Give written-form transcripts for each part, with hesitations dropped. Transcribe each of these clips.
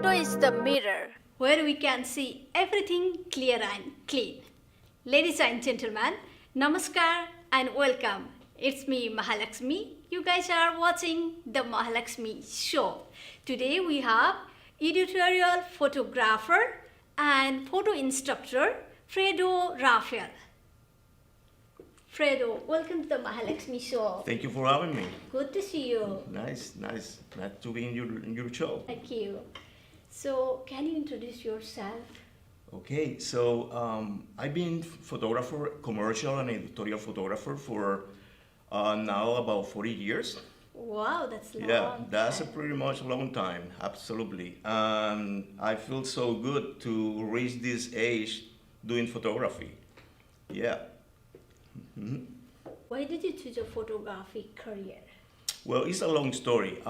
Photo is the mirror where we can see everything clear and clean. Ladies and gentlemen, namaskar and welcome. It's me, Mahalaxmi. You guys are watching the Mahalaxmi show. Today we have editorial photographer and photo instructor, Pedro Rafael. Fredo, welcome to the Mahalaxmi show. Thank you for having me. Good to see you. Nice. Glad to be in your show. Thank you. So, can you introduce yourself? Okay, so I've been photographer, commercial and editorial photographer for now about 40 years. Wow, that's long. Yeah, that's a pretty much long time, absolutely. I feel so good to reach this age doing photography. Yeah. Mm-hmm. Why did you choose a photography career? Well, it's a long story.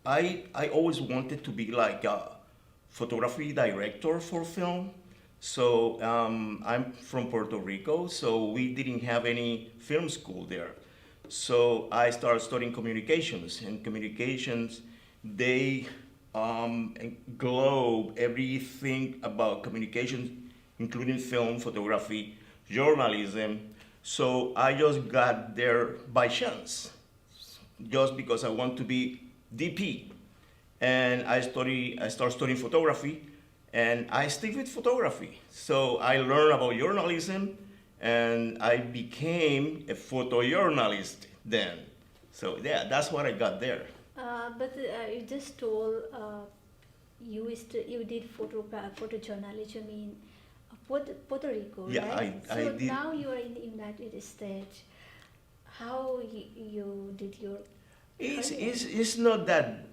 I always wanted to be like a photography director for film. So I'm from Puerto Rico, so we didn't have any film school there. So I started studying communications, and communications, they englobe everything about communications, including film, photography, journalism. So I just got there by chance, just because I want to be DP. And I started studying photography, and I stick with photography. So I learned about journalism, and I became a photojournalist then. So yeah, that's what I got there. But you just told you did photojournalism in Puerto Rico, Yeah, right? I So did. now you are in the United States. How you did your It's not that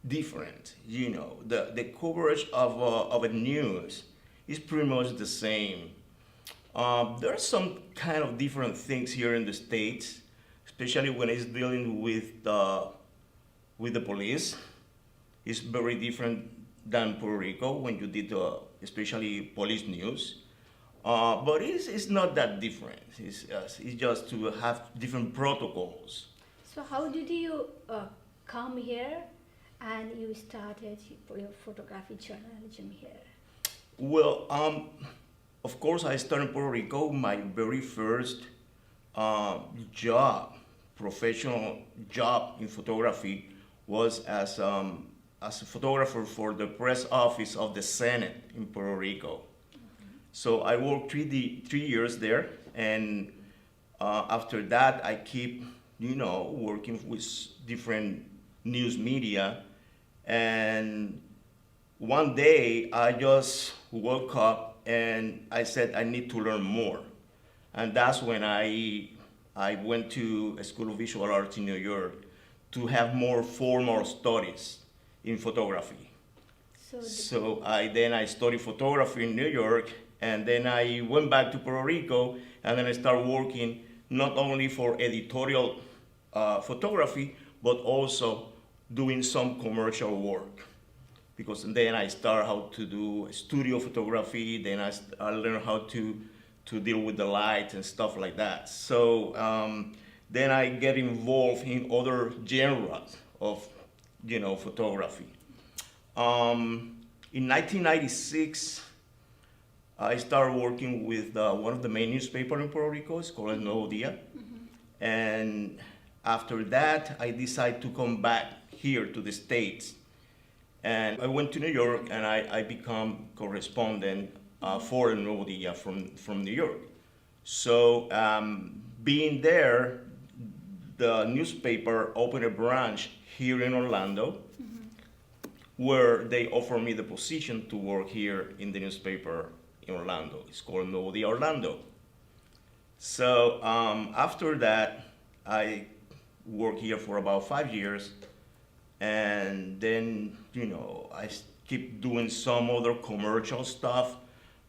different, you know. The coverage of a news is pretty much the same. There are some kind of different things here in the States, especially when it's dealing with the police. It's very different than Puerto Rico when you did especially police news. But it's not that different. It's just to have different protocols. So how did you come here and you started your photography journalism here? Well, of course, I started in Puerto Rico. My very first job, professional job in photography, was as a photographer for the press office of the Senate in Puerto Rico. So I worked 3 years there, and after that, I keep, working with different news media. And one day, I just woke up and I said, I need to learn more. And that's when I went to a School of Visual Arts in New York to have more formal studies in photography. So I studied photography in New York, and then I went back to Puerto Rico, and then I started working not only for editorial photography, but also doing some commercial work. Because then I started how to do studio photography, then I learned how to deal with the light and stuff like that. So then I get involved in other genres of, photography. In 1996, I started working with one of the main newspapers in Puerto Rico. It's called El Nuevo Dia. Mm-hmm. And after that, I decided to come back here to the States. And I went to New York, and I become correspondent for El Nuevo Dia from New York. So being there, the newspaper opened a branch here in Orlando, mm-hmm. where they offered me the position to work here in the newspaper in Orlando. It's called Nuevo Dia Orlando. So after that, I worked here for about 5 years, and then, I keep doing some other commercial stuff,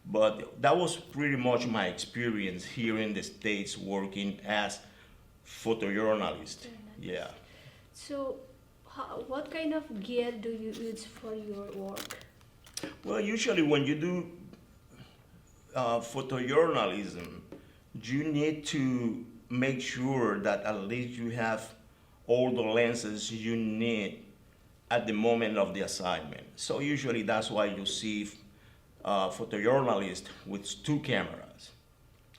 but that was pretty much my experience here in the States working as photojournalist. Yeah. So what kind of gear do you use for your work? Well, usually when you do photojournalism, you need to make sure that at least you have all the lenses you need at the moment of the assignment. So usually that's why you see photojournalists with two cameras.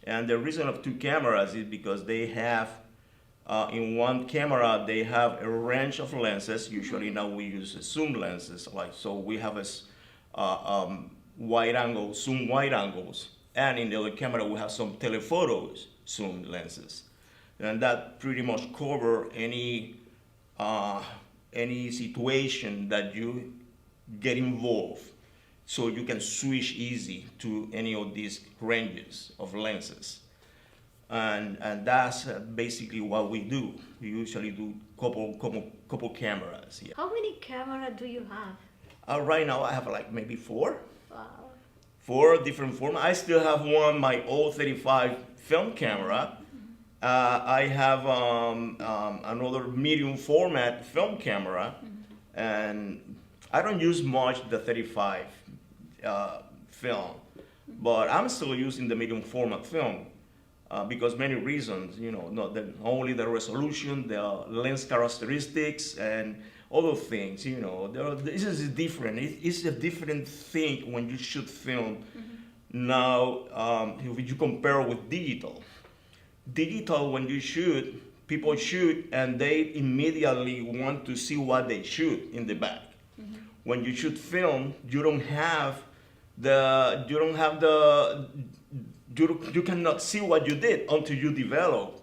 And the reason of two cameras is because they have, in one camera, they have a range of lenses. Usually now we use zoom lenses, like so we have wide angle, zoom wide angles. And in the other camera, we have some telephoto zoom lenses. And that pretty much cover any situation that you get involved. So you can switch easy to any of these ranges of lenses. And that's basically what we do. We usually do couple cameras. Yeah. How many cameras do you have? Right now I have like maybe four. Wow. 4 different formats. I still have one, my old 35 film camera. I have another medium format film camera, and I don't use much the 35 film, but I'm still using the medium format film because many reasons, not only the resolution, the lens characteristics, and other things, this is different. It's a different thing when you shoot film. Now, if you compare with digital, when you shoot, people shoot and they immediately want to see what they shoot in the back. When you shoot film, you cannot see what you did until you develop.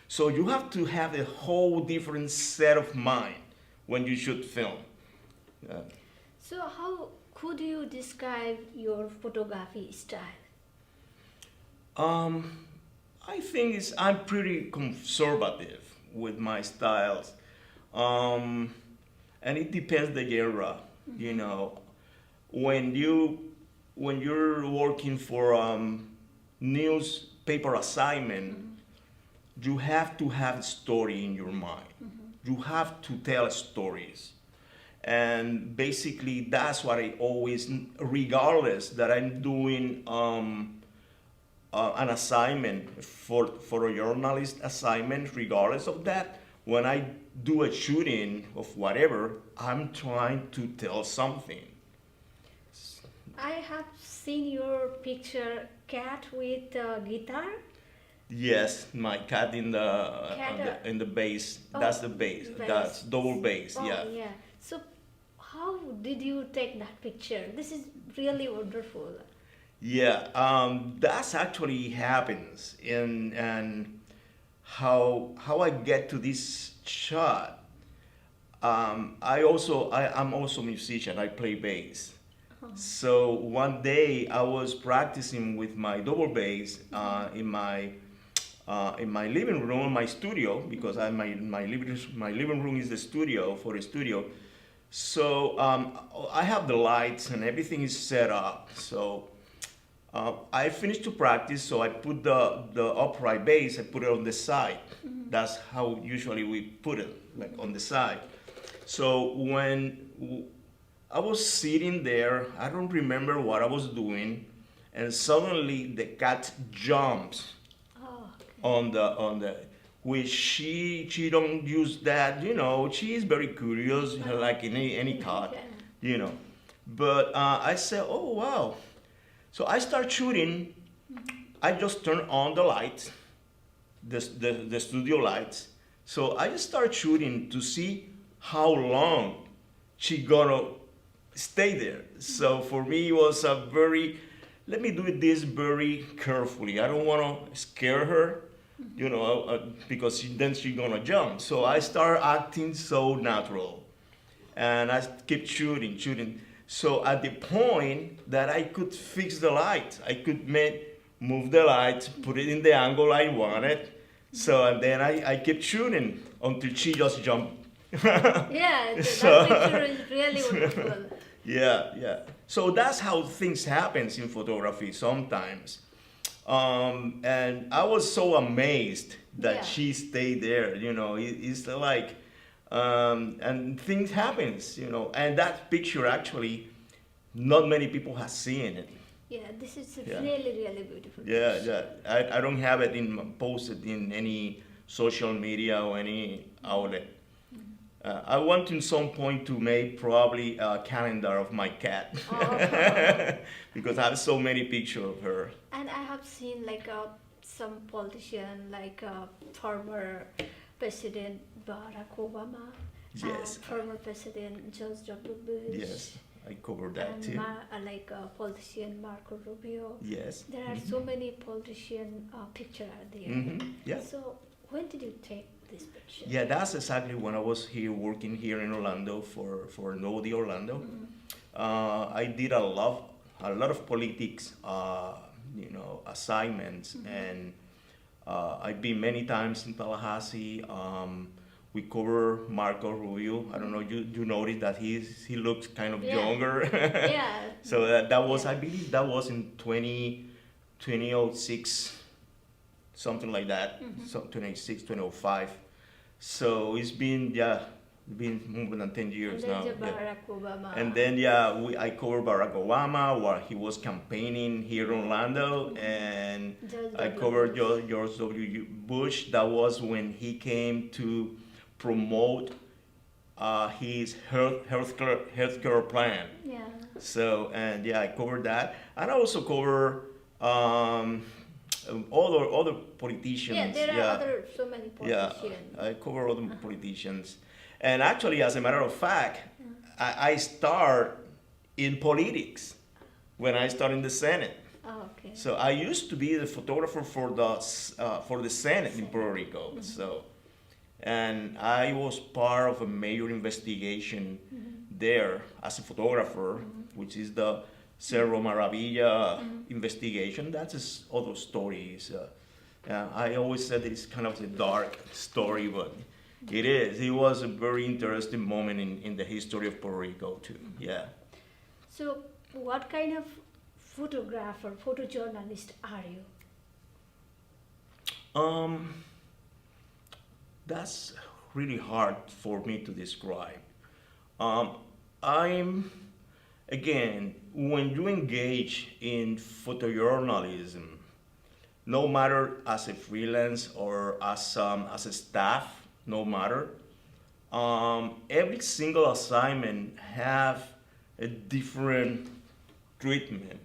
So you have to have a whole different set of mind when you shoot film. So how could you describe your photography style? I think I'm pretty conservative with my styles, and it depends the genre. When you're working for newspaper assignment, you have to have a story in your mind. You have to tell stories, and basically that's what I always, regardless that I'm doing an assignment for a journalist assignment, regardless of that, when I do a shooting of whatever, I'm trying to tell something. I have seen your picture, cat with guitar. Yes, my cat in the bass. Oh, that's the bass. bass. That's double bass. Oh, yeah. So how did you take that picture? This is really wonderful. Yeah, that's actually happens, and how I get to this shot. I'm also a musician. I play bass. So one day I was practicing with my double bass in my living room, my studio, because my living room is the studio for a studio. So I have the lights and everything is set up. So I finished to practice, so I put the upright bass, I put it on the side. That's how usually we put it, like on the side. So when I was sitting there, I don't remember what I was doing, and suddenly the cat jumps on the which she don't use that, she is very curious, like any cat, But I said, oh wow. So I start shooting. I just turn on the lights, the studio lights. So I just start shooting to see how long she gonna stay there. So for me, it was let me do this very carefully. I don't want to scare her, because then she's gonna jump. So I start acting so natural, and I keep shooting. So at the point that I could fix the light, I could move the light, put it in the angle I wanted. So and then I kept shooting until she just jumped. Yeah, that picture is really wonderful. Yeah. So that's how things happens in photography sometimes. And I was so amazed that she stayed there. It's like. And things happens, and that picture actually, not many people have seen it. Yeah, this is really, really beautiful. Yeah. I don't have it posted in any social media or any outlet. I want in some point to make probably a calendar of my cat Oh. because I have so many pictures of her. And I have seen like some politician, like former President Barack Obama, Yes. and former President George W. Bush, Yes, I covered that and too. like politician Marco Rubio. Yes. There are so many politician picture are there. Yeah. So when did you take this picture? Yeah, that's exactly when I was here working here in Orlando for Nodi Orlando. I did a lot of politics, assignments, and I've been many times in Tallahassee. We cover Marco Rubio. I don't know, you noticed that he looks kind of Yeah. younger. Yeah. So that was, Yeah. I believe that was in 2006, something like that, so 2006, 2005. So it's been more than 10 And years then now. the Yeah. Barack Obama. And then I covered Barack Obama while he was campaigning here in Orlando, and George I W. covered Bush. George W. Bush. That was when he came to promote his healthcare plan. Yeah. So and yeah, I covered that, and I also cover other politicians. Yeah, there are so many Yeah, politicians. I cover other politicians. And actually, as a matter of fact, I start in politics when I start in the Senate. Oh, okay. So I used to be the photographer for the Senate in Puerto Rico. So, and I was part of a major investigation there as a photographer, which is the Cerro Maravilla investigation. That's other stories. I always said that it's kind of a dark story, but it is. It was a very interesting moment in the history of Puerto Rico too. Yeah. So, what kind of photographer, photojournalist are you? That's really hard for me to describe. Again, when you engage in photojournalism, no matter as a freelance or as a staff, no matter, every single assignment have a different treatment.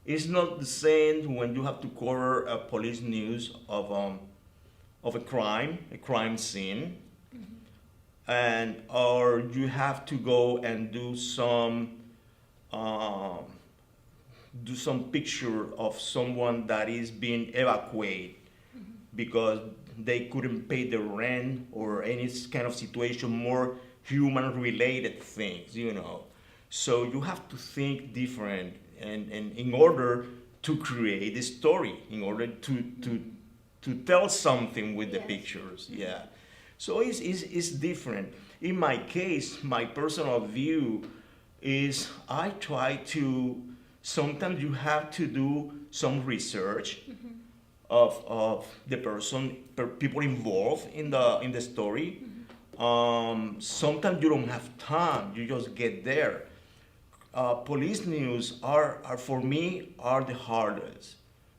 It's not the same when you have to cover a police news of a crime scene, and or you have to go and do some picture of someone that is being evacuated because they couldn't pay the rent or any kind of situation, more human related things, So you have to think different and in order to create a story, in order to tell something with the Yes. pictures. Yeah. So it's different. In my case, my personal view is I try to, sometimes you have to do some research of the people involved in the story. Sometimes you don't have time, you just get there. Police news are for me are the hardest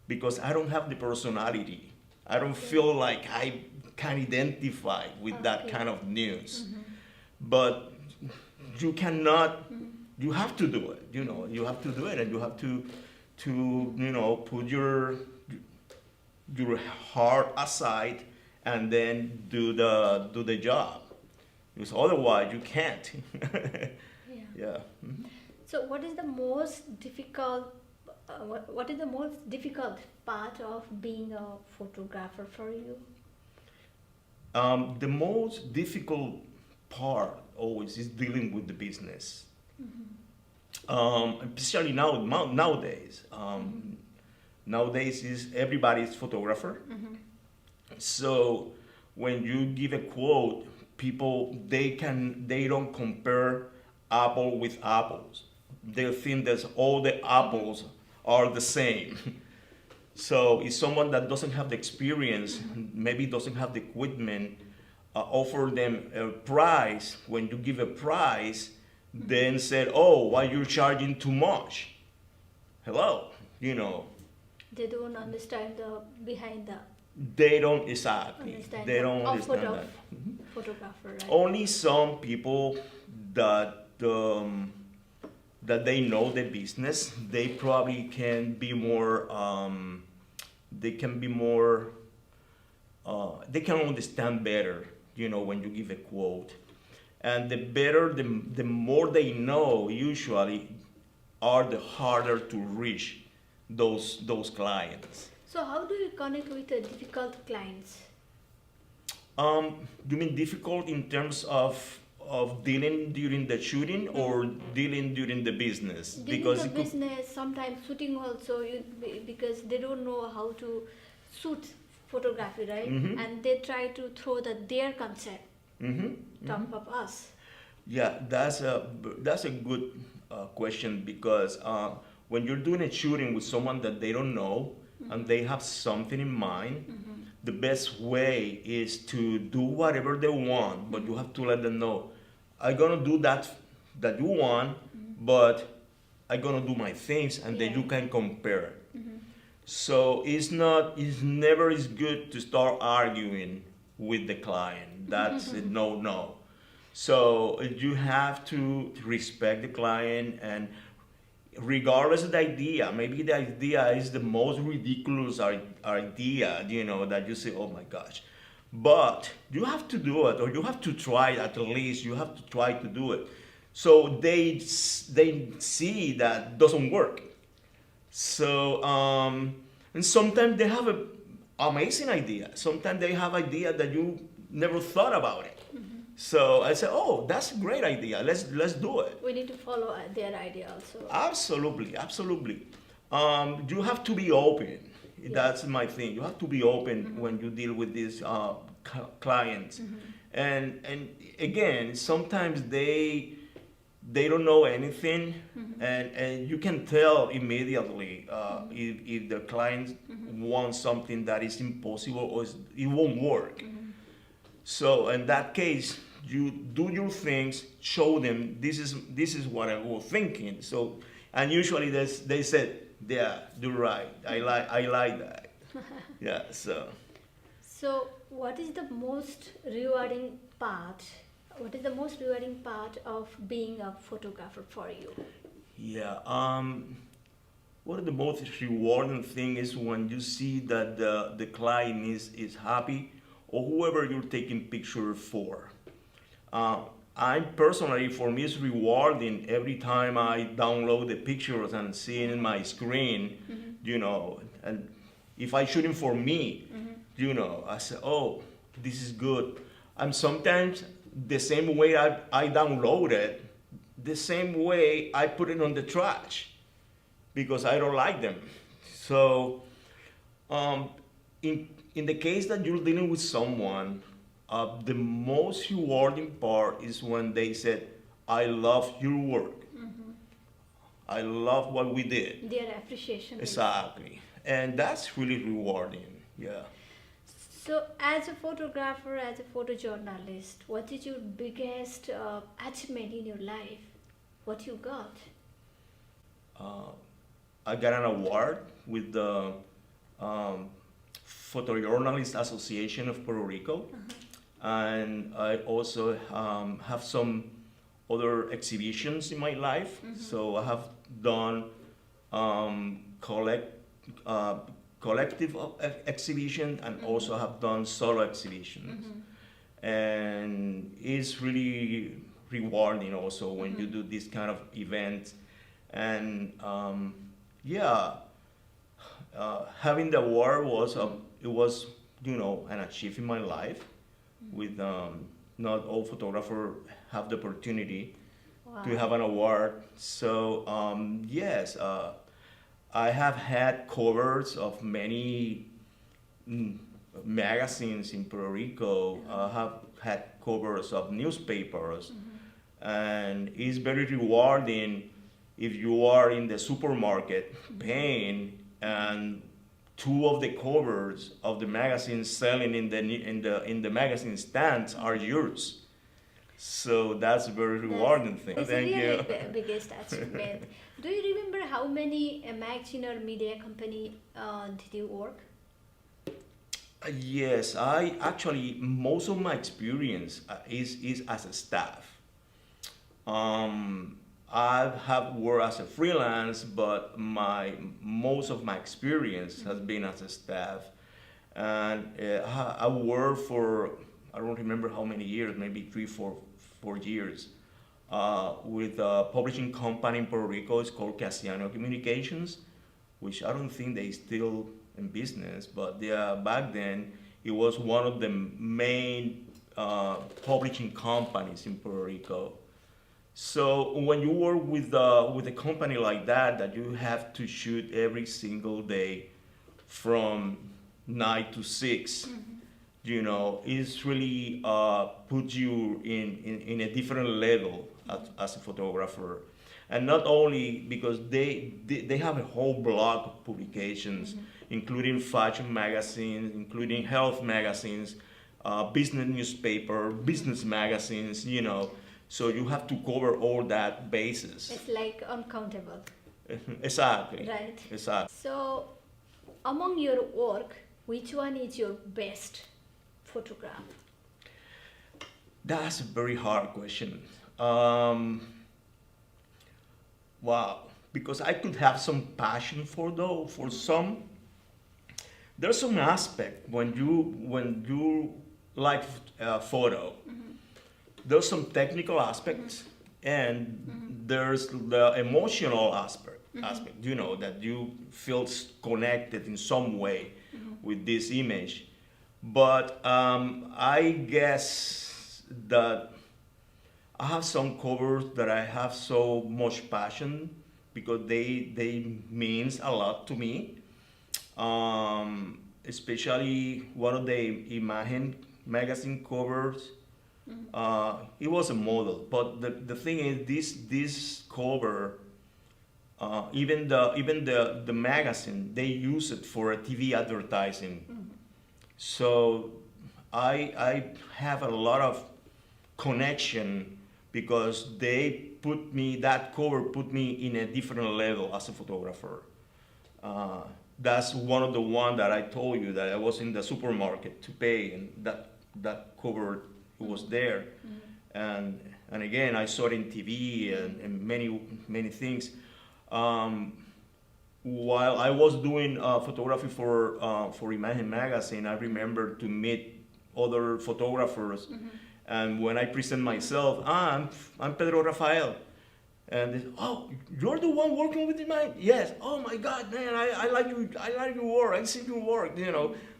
because I don't have the personality. I don't feel like I can identify with that kind of news. But you cannot, you have to do it, you have to do it, and you have to put your heart aside and then do the job. Because otherwise you can't. Yeah. Yeah. So, what is the most difficult? What is the most difficult part of being a photographer for you? The most difficult part always is dealing with the business. Especially nowadays. Nowadays is everybody's photographer. So when you give a quote, people they don't compare apple with apples. They think that all the apples are the same. So if someone that doesn't have the experience, maybe doesn't have the equipment, offer them a price. When you give a price, then said, "Oh, why you're charging too much?" Hello, They don't understand the behind the they don't exactly. Understand They the don't output understand of- that. photographer, right? Only some people that that they know the business, they probably can be more. They can be more. They can understand better, you know, when you give a quote, and the better, the more they know. Usually, are the harder to reach those clients. So how do you connect with the difficult clients? You mean difficult in terms of dealing during the shooting or dealing during the business? During Because the it could, business, sometimes shooting also, because they don't know how to shoot photography, right? Mhm. And they try to throw their concept top of us. yeah, that's a good question because when you're doing a shooting with someone that they don't know and they have something in mind, the best way is to do whatever they want, but you have to let them know, I'm gonna do that you want, but I'm gonna do my things, and then you Yeah. can compare. So it's never is good to start arguing with the client. That's a no. So you have to respect the client, and regardless of the idea, maybe the idea is the most ridiculous idea, you know, that you say, oh my gosh. But you have to do it, or you have to try it, at least you have to try to do it. So they see that doesn't work. So, and sometimes they have a amazing idea. Sometimes they have idea that you never thought about it. So I said, oh, that's a great idea. Let's do it. We need to follow their idea also. Absolutely. You have to be open. Yeah. That's my thing. You have to be open when you deal with these clients. And again, sometimes they don't know anything, and you can tell immediately if the client wants something that is impossible or it won't work. So in that case, you do your things, show them this is what I was thinking. So, and usually they said, yeah, you're right. I like that. Yeah. So, what is the most rewarding part? What is the most rewarding part of being a photographer for you? Yeah. One of the most rewarding thing is when you see that the client is happy, or whoever you're taking picture for. I personally, for me, it's rewarding every time I download the pictures and see it in my screen, you know, and if I shooting for me, you know, I say, oh, this is good. And sometimes the same way I download it, the same way I put it on the trash because I don't like them. So, in the case that you're dealing with someone, the most rewarding part is when they said, I love your work. I love what we did. Their appreciation. Exactly. And that's really rewarding. Yeah. So, as a photographer, as a photojournalist, what is your biggest achievement in your life? What you got? I got an award with the Photojournalist Association of Puerto Rico. And I also have some other exhibitions in my life. So I have done collective exhibition, and also have done solo exhibitions. And it's really rewarding also when you do this kind of event. And having the award was it was, you know, an achievement in my life. With not all photographers have the opportunity to have an award. So yes, I have had covers of many magazines in Puerto Rico. I have had covers of newspapers, and it's very rewarding if you are in the supermarket paying and two of the covers of the magazines selling in the magazine stands are yours. So that's a very rewarding thing. It's Thank really you. biggest achievement. Do you remember how many magazine or media company did you work? Yes, I actually, most of my experience is as a staff. Um, I have worked as a freelance, but most of my experience has been as a staff, and I worked for, I don't remember how many years, maybe 4 years, with a publishing company in Puerto Rico. It's called Cassiano Communications, which I don't think they still in business, but back then it was one of the main publishing companies in Puerto Rico. So when you work with a company like that you have to shoot every single day from 9 to 6, it's really puts you in a different level as a photographer. And not only because they have a whole block of publications, including fashion magazines, including health magazines, business newspaper, business magazines. So you have to cover all that bases. It's like uncountable. Exactly. Right. Exactly. So, among your work, which one is your best photograph? That's a very hard question. Wow, because I could have some passion for some. There's some aspect when you like photo. There's some technical aspects, and there's the emotional aspect. That you feel connected in some way with this image. But I guess that I have some covers that I have so much passion because they means a lot to me. Especially one of the Imagen magazine covers. It was a model, but the thing is, this cover, even the magazine, they use it for a TV advertising. So I have a lot of connection because that cover put me in a different level as a photographer. That's one that I told you that I was in the supermarket to pay, and that cover was there. And again, I saw it in TV and many things. While I was doing photography for Imagen magazine, I remember to meet other photographers. And when I present myself, I'm Pedro Rafael. And they say, oh, you're the one working with Imagen? Yes. Oh my God, man, I like you. I like your work. I see your work.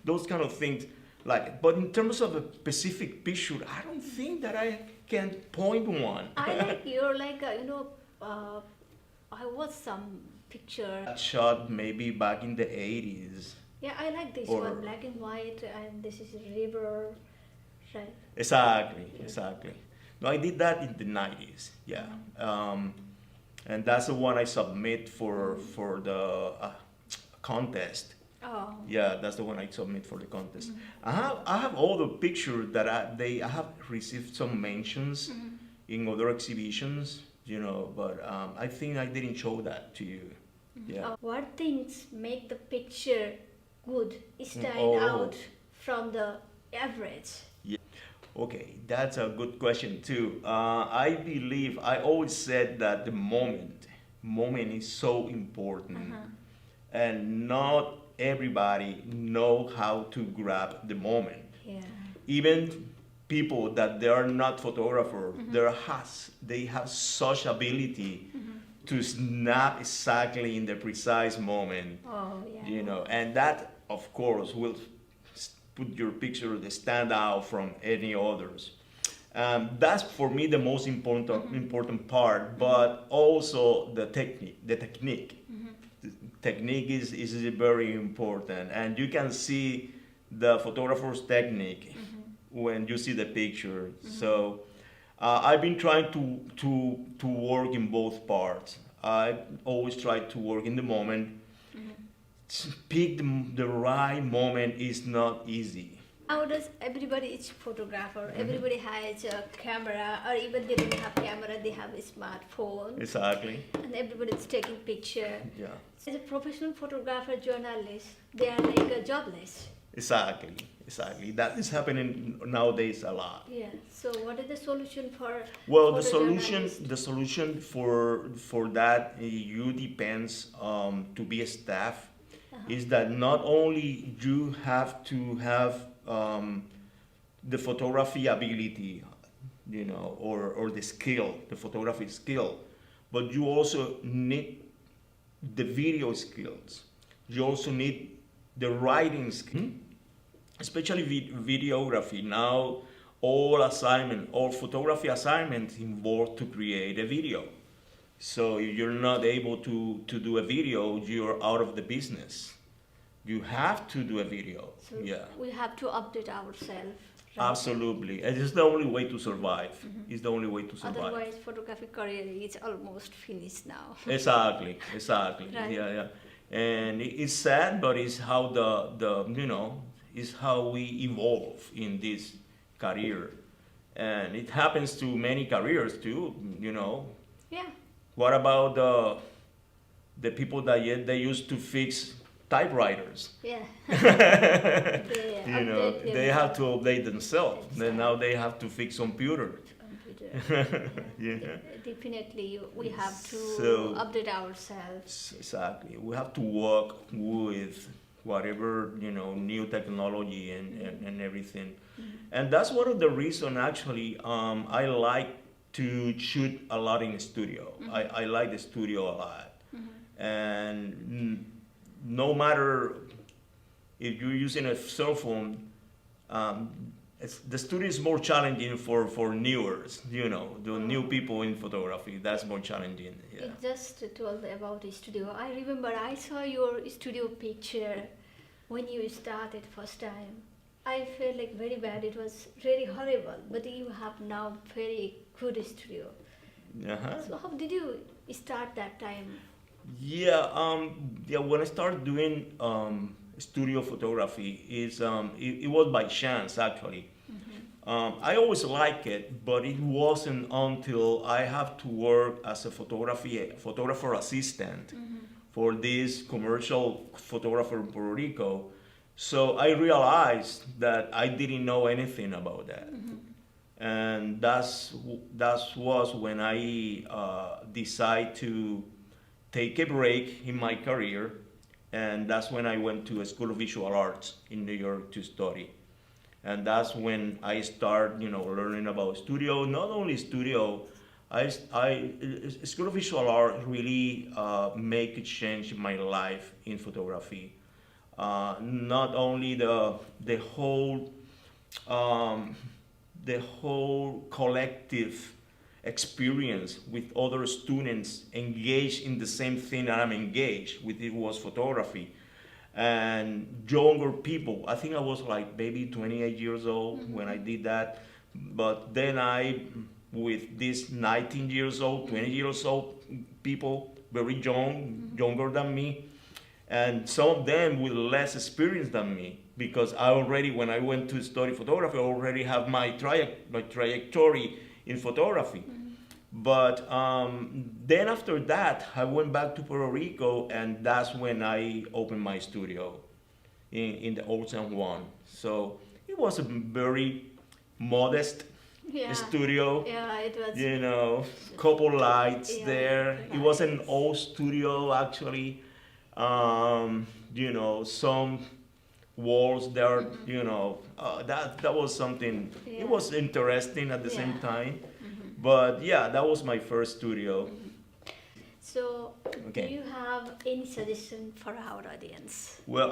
Those kind of things. But in terms of a specific picture, I don't think that I can point one. I like you're like I watched some picture. Shot maybe back in the 80s. Yeah, I like this one, black and white, and this is a river, right? Exactly. No, I did that in the 90s. Yeah. And that's the one I submit for the contest. Oh. Yeah, that's the one I submit for the contest. I have all the pictures that I have received some mentions in other exhibitions, but I think I didn't show that to you. Yeah. What things make the picture good, stand out from the average? Yeah. Okay, that's a good question too. I believe I always said that the moment is so important, and not everybody know how to grab the moment. Yeah. Even people that they are not photographers, they have such ability to snap exactly in the precise moment. Oh, yeah. And that of course will put your picture to stand out from any others. That's for me the most important part, but also the technique. The technique is very important, and you can see the photographer's technique when you see the picture. So I've been trying to work in both parts. I always try to work in the moment. Pick the right moment is not easy. Nowadays, everybody is photographer. Everybody has a camera, or even they don't have camera, they have a smartphone. Exactly. And everybody's taking picture. Yeah. As a professional photographer, journalist, they are like jobless. Exactly. exactly. That is happening nowadays a lot. Yeah. So what is the solution for Well, photojournalist? the solution for that you depends to be a staff is that not only you have to have the photography ability, or the skill, the photography skill, but you also need the video skills. You also need the writing skill, especially videography. Now, all photography assignments involve to create a video. So if you're not able to do a video, you're out of the business. You have to do a video. So Yeah. we have to update ourselves. Absolutely. It is the only way to survive. It's the only way to survive. Otherwise, photography career is almost finished now. Exactly. Right. Yeah. And it's sad, but it's how it's how we evolve in this career. And it happens to many careers too. Yeah. What about the people that they used to fix typewriters? Yeah. They have to update themselves. Then now they have to fix computers. Yeah. Definitely, we have to So- update ourselves. Exactly. We have to work with whatever, new technology and everything. And that's one of the reason actually I like to shoot a lot in the studio. I like the studio a lot. And no matter if you're using a cell phone, the studio is more challenging for newers, the new people in photography. That's more challenging. Yeah. It just told about the studio. I remember I saw your studio picture when you started first time. I felt like very bad. It was really horrible. But you have now very good studio. Uh-huh. So how did you start that time? Yeah. When I started doing studio photography, it was by chance actually. I always liked it, but it wasn't until I have to work as a photographer assistant for this commercial photographer in Puerto Rico. So I realized that I didn't know anything about that. And that was when I decided to take a break in my career, and that's when I went to a School of Visual Arts in New York to study. And that's when I started, learning about studio. Not only studio, School of Visual Art really make a change in my life in photography. Not only the whole collective experience with other students engaged in the same thing that I'm engaged with, it was photography. And younger people, I think I was like maybe 28 years old when I did that. But then with these 19 years old, 20 years old people, very young, younger than me, and some of them with less experience than me, because when I went to study photography, I already have my trajectory in photography. But then after that, I went back to Puerto Rico, and that's when I opened my studio in the Old San Juan. So it was a very modest studio. Yeah, it was. Couple lights there. It was an Lights. old studio actually. Some walls there. That was something. Yeah. It was interesting at the same Yeah. time. But yeah, that was my first studio. So, Okay. do you have any suggestion for our audience? Well,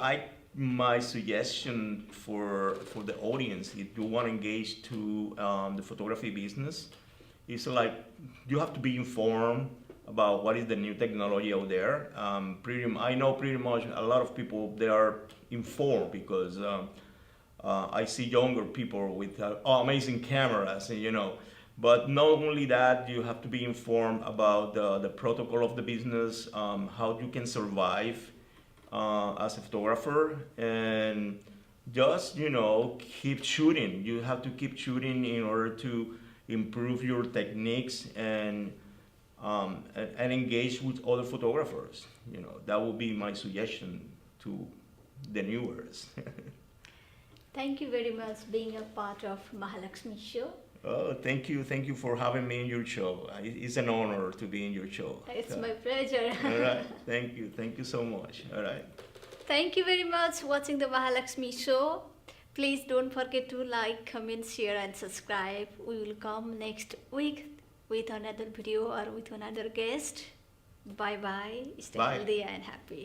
my suggestion for the audience, if you want to engage to the photography business, is like you have to be informed about what is the new technology out there. I know pretty much a lot of people, they are informed because I see younger people with amazing cameras, and. But not only that, you have to be informed about the protocol of the business, how you can survive as a photographer, and just keep shooting. You have to keep shooting in order to improve your techniques and engage with other photographers. That would be my suggestion to the newers. Thank you very much being a part of Mahalaxmi show. Oh, thank you for having me in your show. It's an honor to be in your show. It's my pleasure. All right, thank you so much. All right. Thank you very much watching the Mahalaxmi show. Please don't forget to like, comment, share and subscribe. We will come next week with another video or with another guest. Bye bye. Stay Bye. healthy and happy.